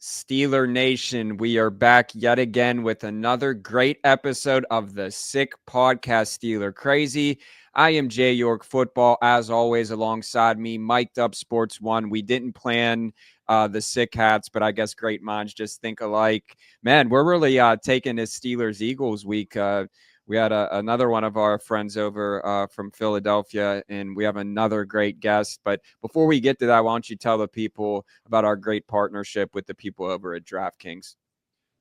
Steeler Nation, we are back yet again with another great episode of the Sick Podcast, Steeler Crazy. I am Jay York Football, as always, alongside me, Mic'd Up Sports One. We didn't plan the Sick Hats, but I guess great minds just think alike. Man, we're really taking this Steelers-Eagles week. We had another one of our friends over from Philadelphia, and we have another great guest. But before we get to that, why don't you tell the people about our great partnership with the people over at DraftKings?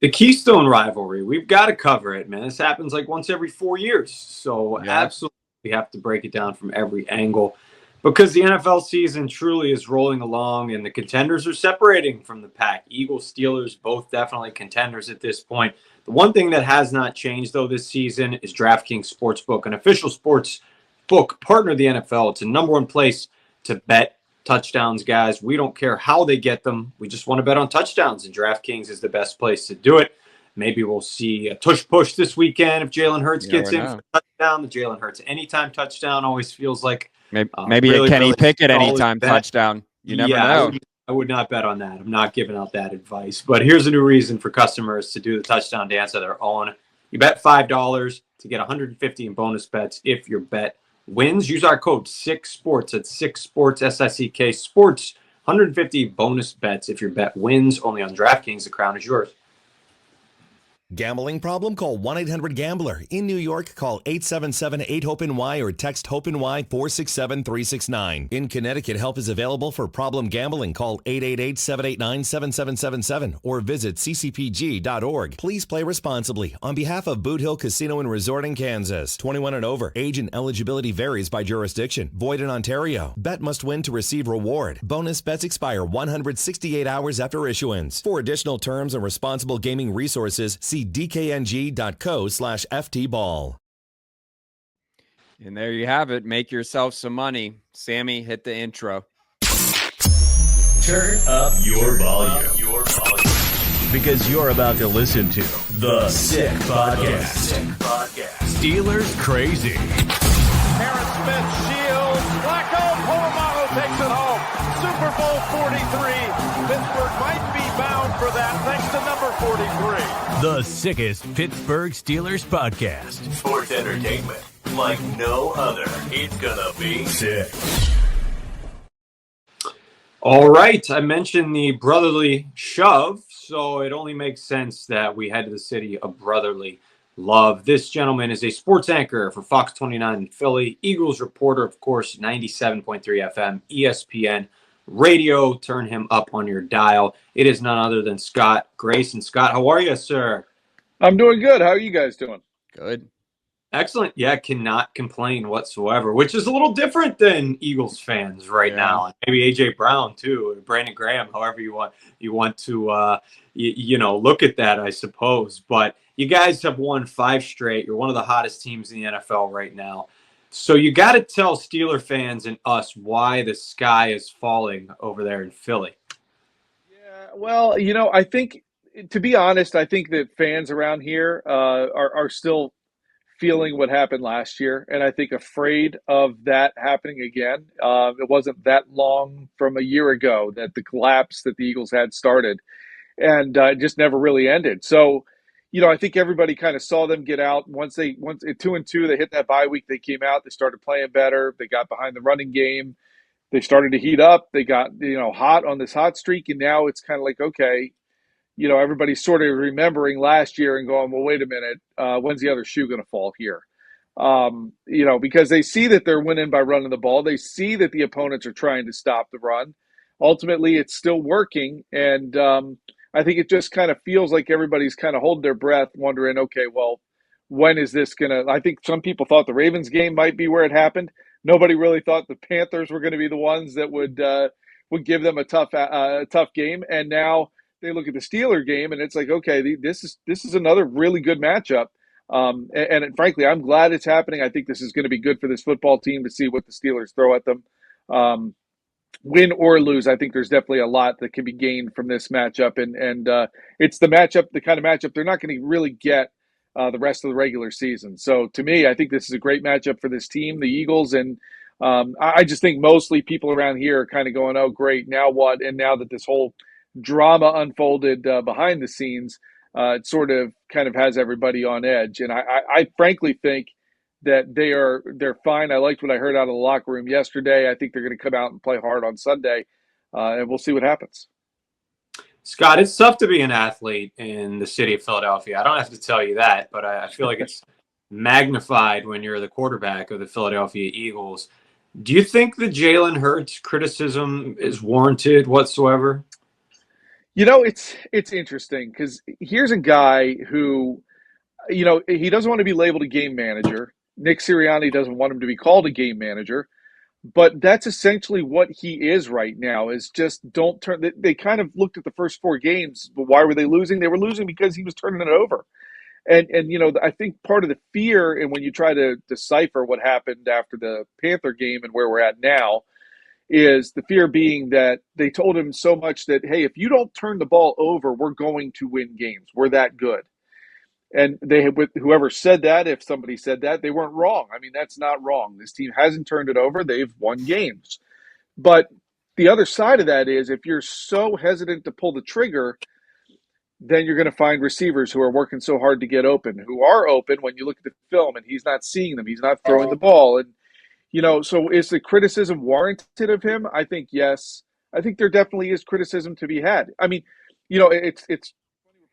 The Keystone rivalry. We've got to cover it, man. This happens like once every 4 years. So absolutely we have to break it down from every angle because the NFL season truly is rolling along and the contenders are separating from the pack. Eagles, Steelers, both definitely contenders at this point. The one thing that has not changed, though, this season is DraftKings Sportsbook, an official sports book partner of the NFL. It's a number one place to bet touchdowns, guys. We don't care how they get them. We just want to bet on touchdowns, and DraftKings is the best place to do it. Maybe we'll see a tush push this weekend if Jalen Hurts gets in for a touchdown. The Jalen Hurts anytime touchdown always feels like maybe a Kenny Pickett anytime touchdown. You never know. I would not bet on that. I'm not giving out that advice. But here's a new reason for customers to do the touchdown dance of their own. You bet $5 to get $150 in bonus bets if your bet wins. Use our code SICKSPORTS at SICKSPORTS, SICK Sports. 150 bonus bets if your bet wins. Only on DraftKings. The crown is yours. Gambling problem? Call 1-800-GAMBLER. In New York, call 877-8-HOPE-NY or text HOPE-NY 467-369. In Connecticut, help is available for problem gambling. Call 888-789-7777 or visit ccpg.org. Please play responsibly. On behalf of Boot Hill Casino and Resort in Kansas, 21 and over. Age and eligibility varies by jurisdiction. Void in Ontario. Bet must win to receive reward. Bonus bets expire 168 hours after issuance. For additional terms and responsible gaming resources, see dkng.co/ftball. And there you have it. Make yourself some money. Sammy, hit the intro. Turn up your volume. Because you're about to listen to The Sick Podcast. Steelers Crazy. Aaron Smith shields. Blackout. Polamalu takes it home. Super Bowl 43. Pittsburgh might be bound for that thanks to number 43. The sickest Pittsburgh Steelers podcast. Sports entertainment like no other. It's gonna be sick. All right. I mentioned the brotherly shove, so it only makes sense that we head to the city of brotherly love. This gentleman is a sports anchor for Fox 29 in Philly, Eagles reporter, of course, 97.3 FM, ESPN radio. Turn him up on your dial. It is none other than Scott Grayson. Scott, how are you, sir? I'm doing good. How are you guys doing? Good. Excellent. Yeah, cannot complain whatsoever, which is a little different than Eagles fans right now. And maybe A.J. Brown, too, or Brandon Graham, however you want to look at that, I suppose. But you guys have won 5 straight. You're one of the hottest teams in the NFL right now. So you got to tell Steeler fans and us why the sky is falling over there in Philly. Yeah, well, I think, to be honest, I think that fans around here are still feeling what happened last year, and I think afraid of that happening again. It wasn't that long from a year ago that the collapse that the Eagles had started, and it just never really ended. So, I think everybody kind of saw them get out. Once 2-2, they hit that bye week. They came out. They started playing better. They got behind the running game. They started to heat up. They got hot on this hot streak, and now it's kind of like, okay, everybody's sort of remembering last year and going, well, wait a minute, when's the other shoe going to fall here? Because they see that they're winning by running the ball. They see that the opponents are trying to stop the run. Ultimately, it's still working, and I think it just kind of feels like everybody's kind of holding their breath, wondering, okay, well, when is this going to – I think some people thought the Ravens game might be where it happened. Nobody really thought the Panthers were going to be the ones that would give them a tough game. And now they look at the Steeler game, and it's like, okay, this is another really good matchup. And frankly, I'm glad it's happening. I think this is going to be good for this football team to see what the Steelers throw at them. Win or lose, I think there's definitely a lot that can be gained from this matchup. And it's the kind of matchup they're not going to really get the rest of the regular season. So to me, I think this is a great matchup for this team, the Eagles. And I just think mostly people around here are kind of going, oh, great, now what? And now that this whole drama unfolded behind the scenes, it sort of kind of has everybody on edge. And I frankly think that they're fine. I liked what I heard out of the locker room yesterday. I think they're going to come out and play hard on Sunday, and we'll see what happens. Scott, it's tough to be an athlete in the city of Philadelphia. I don't have to tell you that, but I feel like it's magnified when you're the quarterback of the Philadelphia Eagles. Do you think the Jalen Hurts criticism is warranted whatsoever? You know, it's interesting because here's a guy who, you know, he doesn't want to be labeled a game manager. Nick Sirianni doesn't want him to be called a game manager. But that's essentially what he is right now, is just don't turn – they kind of looked at the first 4 games, but why were they losing? They were losing because he was turning it over. And you know, I think part of the fear, and when you try to decipher what happened after the Panther game and where we're at now, is the fear being that they told him so much that, hey, if you don't turn the ball over, we're going to win games. We're that good. And they had, with whoever said that, if somebody said that, they weren't wrong. I mean, that's not wrong. This team hasn't turned it over. They've won games. But the other side of that is if you're so hesitant to pull the trigger, then you're going to find receivers who are working so hard to get open, who are open when you look at the film and he's not seeing them. He's not throwing the ball. And, you know, so is the criticism warranted of him? I think yes. I think there definitely is criticism to be had. I mean, you know, it's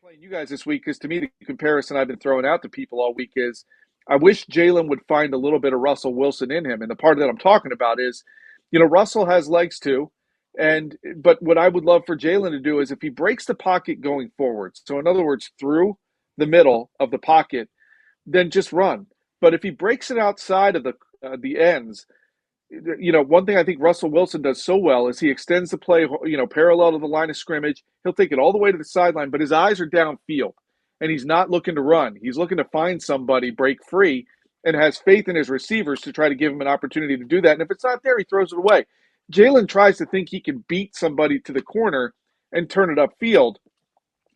playing you guys this week because to me the comparison I've been throwing out to people all week is I wish Jalen would find a little bit of Russell Wilson in him. And the part that I'm talking about is, you know, Russell has legs too. But what I would love for Jalen to do is if he breaks the pocket going forward, so in other words, through the middle of the pocket, then just run. But if he breaks it outside of the ends, you know, one thing I think Russell Wilson does so well is he extends the play, you know, parallel to the line of scrimmage. He'll take it all the way to the sideline, but his eyes are downfield, and he's not looking to run. He's looking to find somebody, break free, and has faith in his receivers to try to give him an opportunity to do that. And if it's not there, he throws it away. Jalen tries to think he can beat somebody to the corner and turn it upfield.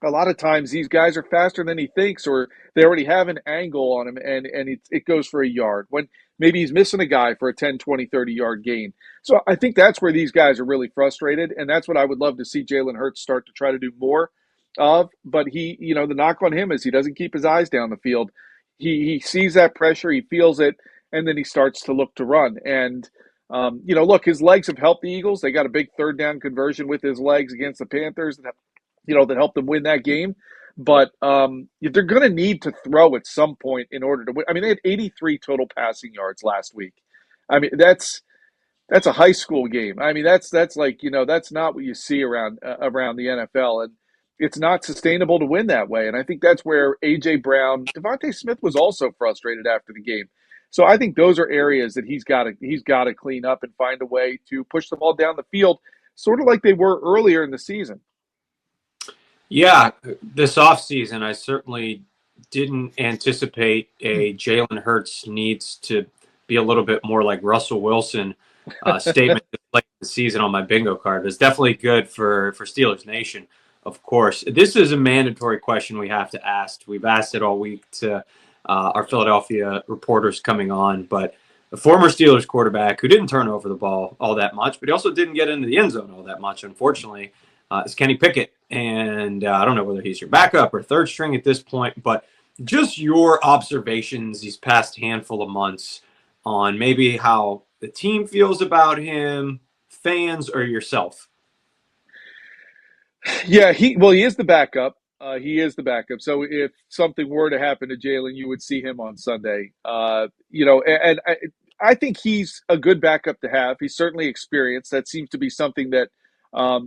A lot of times these guys are faster than he thinks, or they already have an angle on him, and it goes for a yard when maybe he's missing a guy for a 10, 20, 30-yard gain. So I think that's where these guys are really frustrated, and that's what I would love to see Jalen Hurts start to try to do more of. But he, you know, the knock on him is he doesn't keep his eyes down the field. He sees that pressure, he feels it, and then he starts to look to run. And, you know, look, his legs have helped the Eagles. They got a big third down conversion with his legs against the Panthers that helped them win that game. But they're going to need to throw at some point in order to win. I mean, they had 83 total passing yards last week. I mean, that's a high school game. I mean, that's like, you know, that's not what you see around the NFL, and it's not sustainable to win that way. And I think that's where A.J. Brown, Devontae Smith was also frustrated after the game. So I think those are areas that he's got to clean up and find a way to push the ball down the field, sort of like they were earlier in the season. Yeah, this offseason, I certainly didn't anticipate a Jalen Hurts needs to be a little bit more like Russell Wilson statement late in the season on my bingo card. It's definitely good for Steelers Nation, of course. This is a mandatory question we have to ask. We've asked it all week to our Philadelphia reporters coming on, but the former Steelers quarterback who didn't turn over the ball all that much, but he also didn't get into the end zone all that much, unfortunately, is Kenny Pickett. And I don't know whether he's your backup or third string at this point, but just your observations these past handful of months on maybe how the team feels about him, fans, or yourself. Yeah, he is the backup. He is the backup. So if something were to happen to Jalen, you would see him on Sunday. You know, and I think he's a good backup to have. He's certainly experienced. That seems to be something that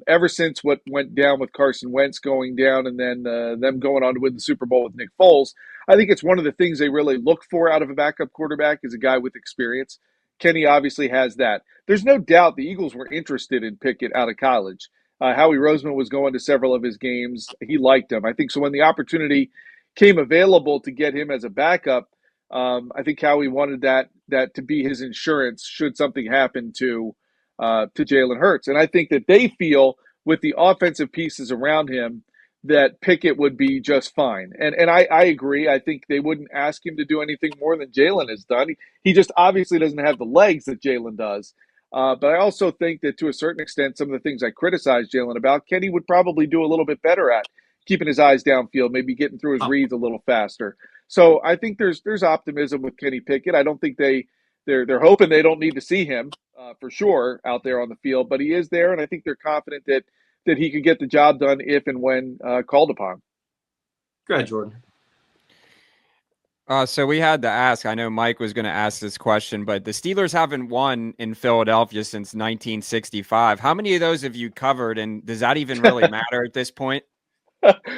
ever since what went down with Carson Wentz going down and then them going on to win the Super Bowl with Nick Foles, I think it's one of the things they really look for out of a backup quarterback is a guy with experience. Kenny obviously has that. There's no doubt the Eagles were interested in Pickett out of college. Howie Roseman was going to several of his games. He liked him. I think so when the opportunity came available to get him as a backup, I think Howie wanted that to be his insurance should something happen to Jalen Hurts. And I think that they feel with the offensive pieces around him that Pickett would be just fine. And I agree. I think they wouldn't ask him to do anything more than Jalen has done. He just obviously doesn't have the legs that Jalen does. But I also think that to a certain extent, some of the things I criticized Jalen about, Kenny would probably do a little bit better at keeping his eyes downfield, maybe getting through his reads a little faster. So I think there's optimism with Kenny Pickett. I don't think they're hoping they don't need to see him for sure out there on the field, but he is there, and I think they're confident that he could get the job done if and when called upon. Go ahead, Jordan. So we had to ask, I know Mike was going to ask this question, but the Steelers haven't won in Philadelphia since 1965. How many of those have you covered, and does that even really matter at this point?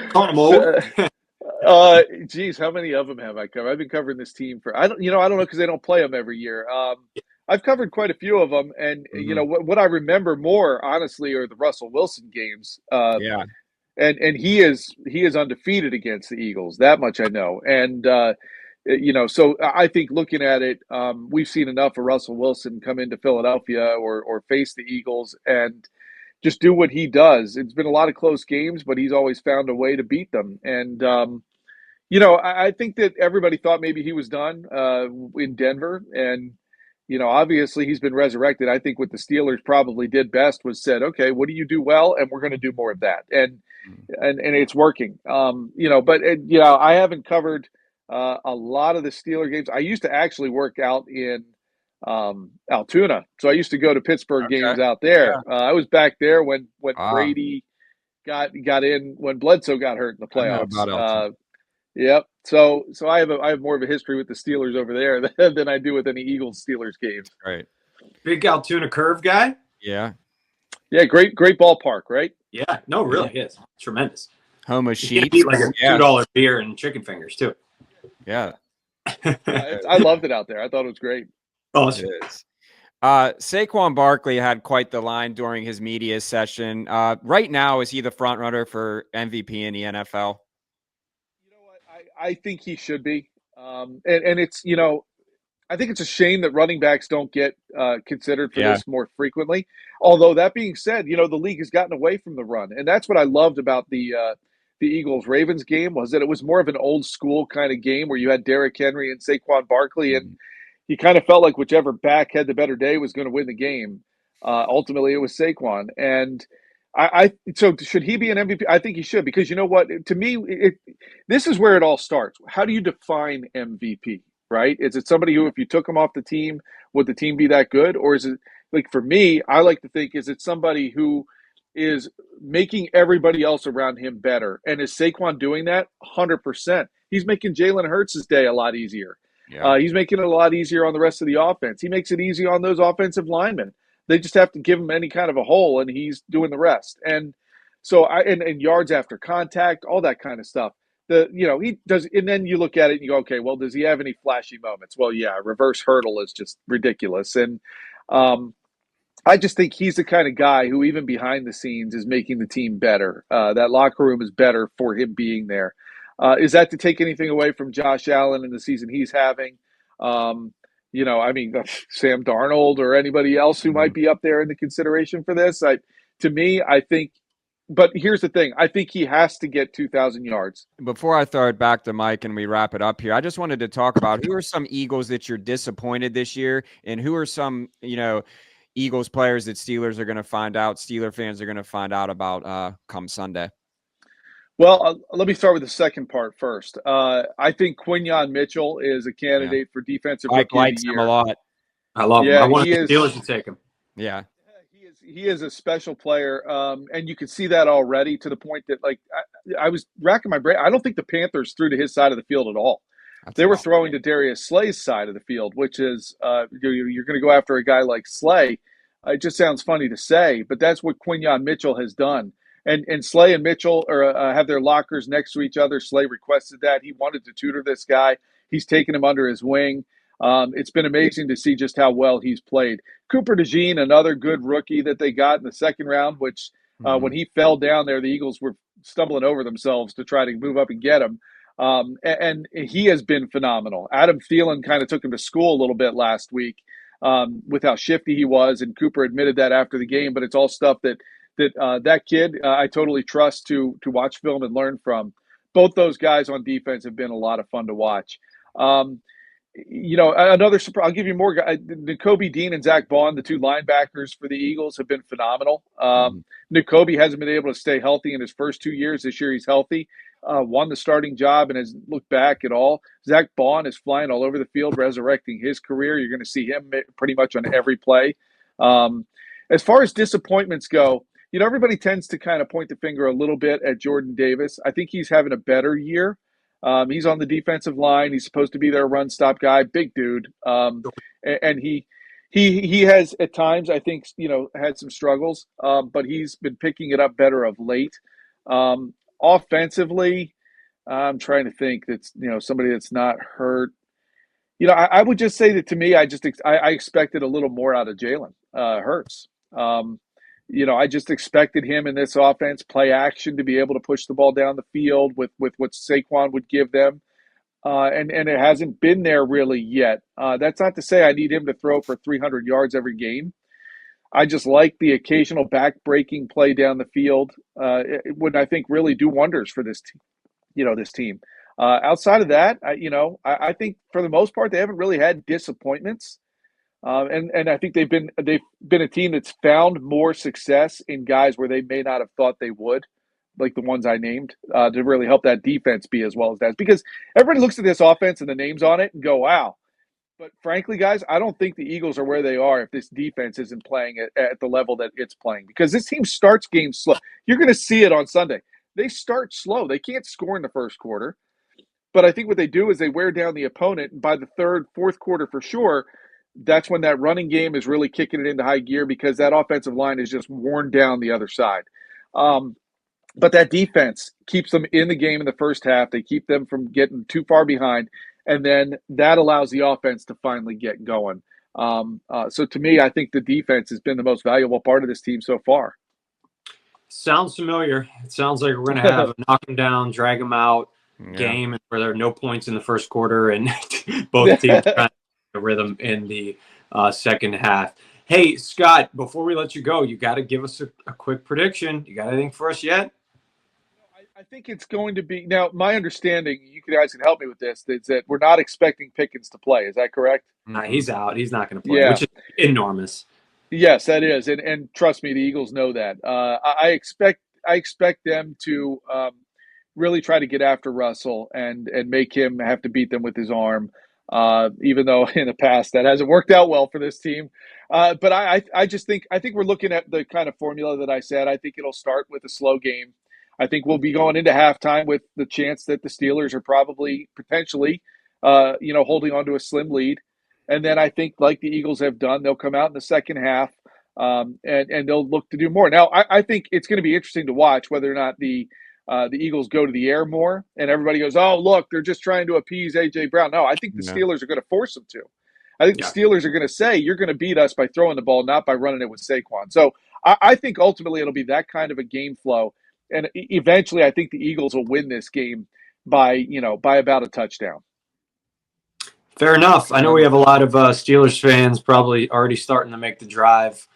Call them old. Geez, how many of them have I covered? I've been covering this team for I don't know because they don't play them every year. I've covered quite a few of them, and what I remember more honestly are the Russell Wilson games. Yeah, and he is undefeated against the Eagles. That much I know, and so I think looking at it, we've seen enough of Russell Wilson come into Philadelphia or face the Eagles and just do what he does. It's been a lot of close games, but he's always found a way to beat them. And, I think that everybody thought maybe he was done in Denver. And, obviously he's been resurrected. I think what the Steelers probably did best was said, okay, what do you do well? And we're going to do more of that. And it's working. I haven't covered a lot of the Steeler games. I used to actually work out in Altoona. So I used to go to Pittsburgh games out there. Yeah. I was back there when Brady got in, when Bledsoe got hurt in the playoffs. Yep. So I have more of a history with the Steelers over there than I do with any Eagles Steelers games. Right. Big Altoona curve guy. Yeah. Yeah. Great ballpark, right? Yeah. No, really is tremendous. Home of sheets. Eat like a $2 beer and chicken fingers too. Yeah. I loved it out there. I thought it was great. Oh, it is. Saquon Barkley had quite the line during his media session. Right now, is he the front runner for MVP in the NFL? You know what? I think he should be. And it's, I think it's a shame that running backs don't get considered for this more frequently. Although that being said, the league has gotten away from the run. And that's what I loved about the Eagles-Ravens game, was that it was more of an old school kind of game where you had Derrick Henry and Saquon Barkley, and you kind of felt like whichever back had the better day was going to win the game. Ultimately, it was Saquon. And so should he be an MVP? I think he should, because you know what? To me, this is where it all starts. How do you define MVP, right? Is it somebody who, if you took him off the team, would the team be that good? Or is it, like for me, I like to think, is it somebody who is making everybody else around him better? And is Saquon doing that? 100%. He's making Jalen Hurts' day a lot easier. Yeah. He's making it a lot easier on the rest of the offense. He makes it easy on those offensive linemen. They just have to give him any kind of a hole, and he's doing the rest. And so, and yards after contact, all that kind of stuff. He does, and then you look at it and you go, okay, well, does he have any flashy moments? Well, yeah, reverse hurdle is just ridiculous. And I just think he's the kind of guy who, even behind the scenes, is making the team better. That locker room is better for him being there. Is that to take anything away from Josh Allen and the season he's having? Sam Darnold or anybody else who might be up there in the consideration for this. I think, but here's the thing. I think he has to get 2,000 yards. Before I throw it back to Mike and we wrap it up here, I just wanted to talk about who are some Eagles that you're disappointed this year, and who are some, Eagles players that Steelers fans are going to find out about come Sunday. Well, let me start with the second part first. I think Quinyon Mitchell is a candidate for defensive rookie of the year. Likes him a lot. I love him. I want the Steelers to take him. Yeah. He is a special player, and you can see that already, to the point that, like, I was racking my brain. I don't think the Panthers threw to his side of the field at all. They were throwing to Darius Slay's side of the field, which is you're going to go after a guy like Slay. It just sounds funny to say, but that's what Quinyon Mitchell has done. And Slay and Mitchell have their lockers next to each other. Slay requested that. He wanted to tutor this guy. He's taken him under his wing. It's been amazing to see just how well he's played. Cooper DeJean, another good rookie that they got in the second round, which when he fell down there, the Eagles were stumbling over themselves to try to move up and get him. And he has been phenomenal. Adam Thielen kind of took him to school a little bit last week with how shifty he was, and Cooper admitted that after the game. But it's all stuff that kid I totally trust to watch film and learn from. Both those guys on defense have been a lot of fun to watch. Another surprise. I'll give you more. Nakobe Dean and Zach Bond, the two linebackers for the Eagles, have been phenomenal. Nakobe hasn't been able to stay healthy in his first 2 years. This year he's healthy. Won the starting job and has looked back at all. Zach Bond is flying all over the field, resurrecting his career. You're going to see him pretty much on every play. As far as disappointments go, everybody tends to kind of point the finger a little bit at Jordan Davis. I think he's having a better year. He's on the defensive line. He's supposed to be their run stop guy, big dude. And he has at times, I think, had some struggles, but he's been picking it up better of late. Offensively, I'm trying to think that's, somebody that's not hurt. I would just say that to me, I expected a little more out of Jalen Hurts. I just expected him in this offense, play action, to be able to push the ball down the field with what Saquon would give them. And it hasn't been there really yet. That's not to say I need him to throw for 300 yards every game. I just like the occasional back-breaking play down the field. It would, I think, really do wonders for this team. Outside of that, I think for the most part they haven't really had disappointments. And I think they've been a team that's found more success in guys where they may not have thought they would, like the ones I named, to really help that defense be as well as that. Because everybody looks at this offense and the names on it and go, wow. But frankly, guys, I don't think the Eagles are where they are if this defense isn't playing at the level that it's playing. Because this team starts games slow. You're going to see it on Sunday. They start slow. They can't score in the first quarter. But I think what they do is they wear down the opponent. And by the third, fourth quarter for sure, that's when that running game is really kicking it into high gear because that offensive line is just worn down the other side. But that defense keeps them in the game in the first half. They keep them from getting too far behind. And then that allows the offense to finally get going. So to me, I think the defense has been the most valuable part of this team so far. Sounds familiar. It sounds like we're going to have a knock them down, drag them out game where there are no points in the first quarter and both teams trying to rhythm in the second half. Hey, Scott, before we let you go, you got to give us a quick prediction. You got anything for us yet? I think it's going to be – now, my understanding, you guys can help me with this, is that we're not expecting Pickens to play. Is that correct? Nah, he's out. He's not going to play, which is enormous. Yes, that is. And trust me, the Eagles know that. I expect them to really try to get after Russell and make him have to beat them with his arm, even though in the past that hasn't worked out well for this team. But I think we're looking at the kind of formula that I said. I think it'll start with a slow game. I think we'll be going into halftime with the chance that the Steelers are potentially, holding on to a slim lead. And then I think, like the Eagles have done, they'll come out in the second half and they'll look to do more. Now, I think it's going to be interesting to watch whether or not the Eagles go to the air more and everybody goes, oh, look, they're just trying to appease A.J. Brown. No, I think the Steelers are going to force them to. I think the Steelers are going to say, you're going to beat us by throwing the ball, not by running it with Saquon. So I think ultimately it'll be that kind of a game flow. And eventually I think the Eagles will win this game by about a touchdown. Fair enough. I know we have a lot of Steelers fans probably already starting to make the drive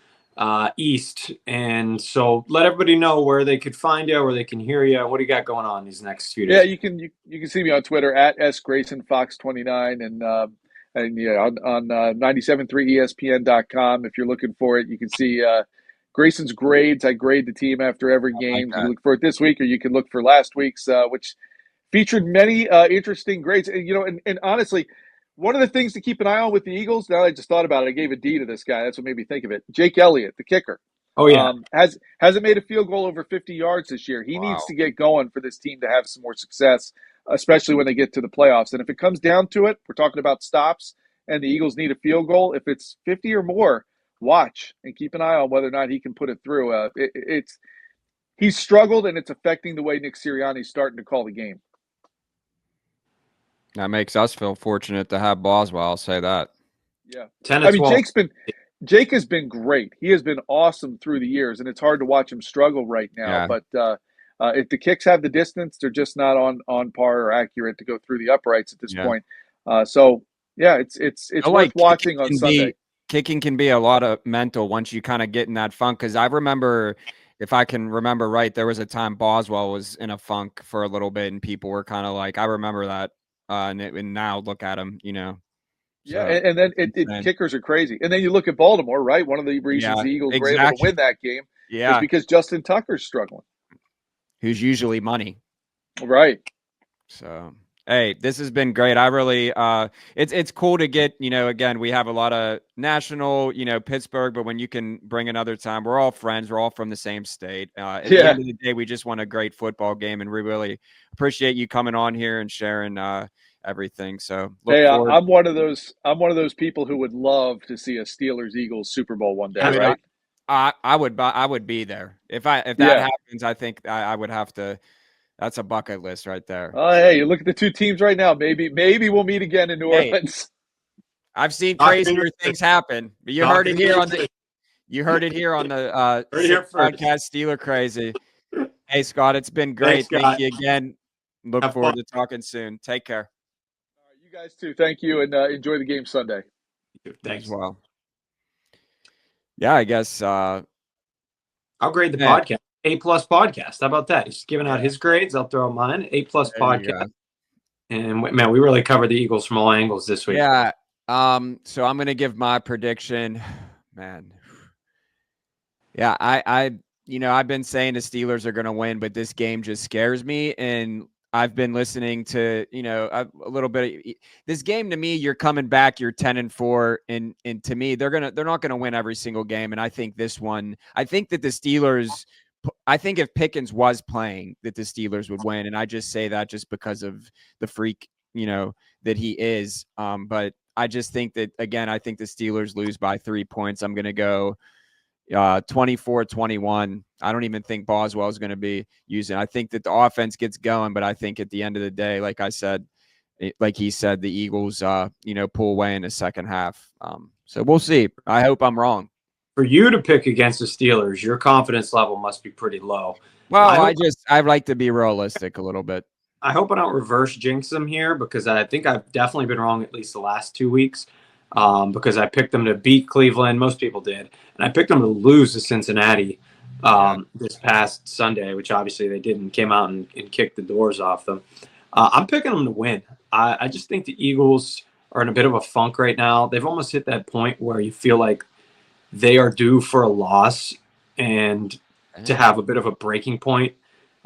east. And so let everybody know where they could find you, where they can hear you. What do you got going on these next few days? Yeah, you can see me on Twitter at @SGraysonFox29 and on 973ESPN.com. If you're looking for it, you can see Grayson's grades. I grade the team after every game. You can look for it this week, or you can look for last week's, which featured many interesting grades. And honestly, one of the things to keep an eye on with the Eagles, now I just thought about it, I gave a D to this guy. That's what made me think of it. Jake Elliott, the kicker. Oh, yeah. Hasn't made a field goal over 50 yards this year. He needs to get going for this team to have some more success, especially when they get to the playoffs. And if it comes down to it, we're talking about stops, and the Eagles need a field goal. If it's 50 or more, watch and keep an eye on whether or not he can put it through. He's struggled, and it's affecting the way Nick Sirianni's starting to call the game. That makes us feel fortunate to have Boswell. I'll say that. Yeah. 10 to 12. Jake has been great. He has been awesome through the years, and it's hard to watch him struggle right now. Yeah. But if the kicks have the distance, they're just not on par or accurate to go through the uprights at this point. It's worth watching on Sunday. Kicking can be a lot of mental once you kind of get in that funk. Because I remember, if I can remember right, there was a time Boswell was in a funk for a little bit, and people were kind of like, I remember that. And now look at him, Yeah, and then kickers are crazy. And then you look at Baltimore, right? One of the reasons the Eagles were able to win that game is because Justin Tucker's struggling. Who's usually money. Right. So, hey, this has been great. I really it's cool to get, again, we have a lot of national, Pittsburgh, but when you can bring another time, we're all friends. We're all from the same state. At the end of the day, we just want a great football game, and we really appreciate you coming on here and sharing everything. So I'm one of those people who would love to see a Steelers-Eagles Super Bowl one day, right? I would be there. If that happens, I think I would have to. That's a bucket list right there. Oh, hey, you look at the two teams right now. Maybe we'll meet again in New Orleans. I've seen crazier things happen, but you heard it here on the podcast, Steeler Crazy. Hey, Scott, it's been great. Thank you again. Look forward to talking soon. Take care. All right, you guys too. Thank you, and enjoy the game Sunday. Thanks. As well. Yeah, I guess. I'll grade the podcast. A+ podcast. How about that? He's giving out his grades. I'll throw out mine. A+ podcast. And man, we really covered the Eagles from all angles this week. Yeah. So I'm gonna give my prediction. Man. Yeah, I've been saying the Steelers are gonna win, but this game just scares me. And I've been listening to, a little bit of this game. To me, you're coming back, you're 10-4, and to me, they're not gonna win every single game. And I think this one, I think that the Steelers. I think if Pickens was playing, that the Steelers would win. And I just say that just because of the freak, that he is. But I just think that, again, I think the Steelers lose by 3 points. I'm going to go 24-21. I don't even think Boswell is going to be using. I think that the offense gets going, but I think at the end of the day, like I said, like he said, the Eagles, pull away in the second half. So we'll see. I hope I'm wrong. For you to pick against the Steelers, your confidence level must be pretty low. Well, I'd like to be realistic a little bit. I hope I don't reverse jinx them here, because I think I've definitely been wrong at least the last 2 weeks, because I picked them to beat Cleveland. Most people did. And I picked them to lose to Cincinnati this past Sunday, which obviously they didn't. Came out and kicked the doors off them. I'm picking them to win. I just think the Eagles are in a bit of a funk right now. They've almost hit that point where you feel like they are due for a loss and to have a bit of a breaking point,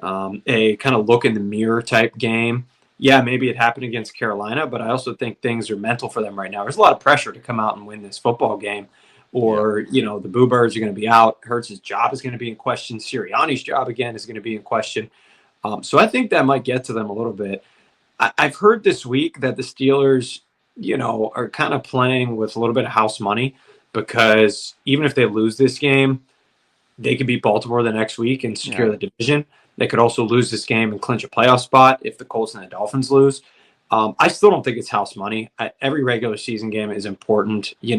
a kind of look in the mirror type game. Yeah, maybe it happened against Carolina, but I also think things are mental for them right now. There's a lot of pressure to come out and win this football game, or, the Boo Birds are going to be out. Hurts' job is going to be in question. Sirianni's job, again, is going to be in question. So I think that might get to them a little bit. I've heard this week that the Steelers, are kind of playing with a little bit of house money, because even if they lose this game, they could beat Baltimore the next week and secure the division. They could also lose this game and clinch a playoff spot if the Colts and the Dolphins lose. I still don't think it's house money. Every regular season game is important. You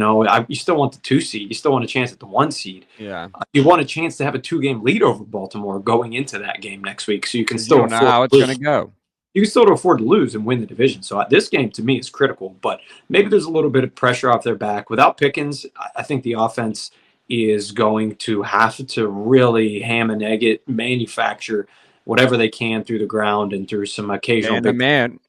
still want the 2 seed. You still want a chance at the 1 seed. Yeah. You want a chance to have a 2-game lead over Baltimore going into that game next week, so you can still know how it's going to go. You can still afford to lose and win the division. So this game, to me, is critical. But maybe there's a little bit of pressure off their back. Without Pickens, I think the offense is going to have to really ham and egg it, manufacture whatever they can through the ground and through some occasional man.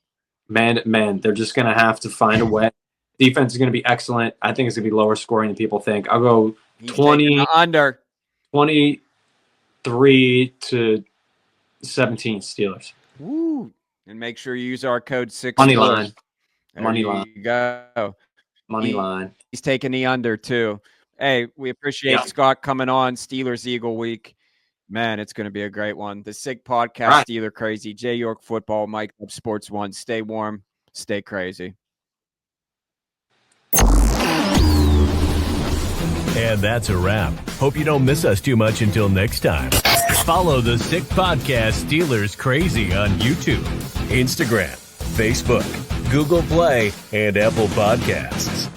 They're just going to have to find a way. Defense is going to be excellent. I think it's going to be lower scoring than people think. I'll go 23-17 Steelers. Woo. And make sure you use our code 6. Money line. Money line. Go. Money line. He's taking the under too. Hey, we appreciate Scott coming on Steelers Eagle Week. Man, it's going to be a great one. The Sick Podcast, right. Steeler Crazy, J York Football, Mike Up Sports 1. Stay warm, stay crazy. And that's a wrap. Hope you don't miss us too much until next time. Follow the Sick Podcast Steelers Crazy on YouTube, Instagram, Facebook, Google Play, and Apple Podcasts.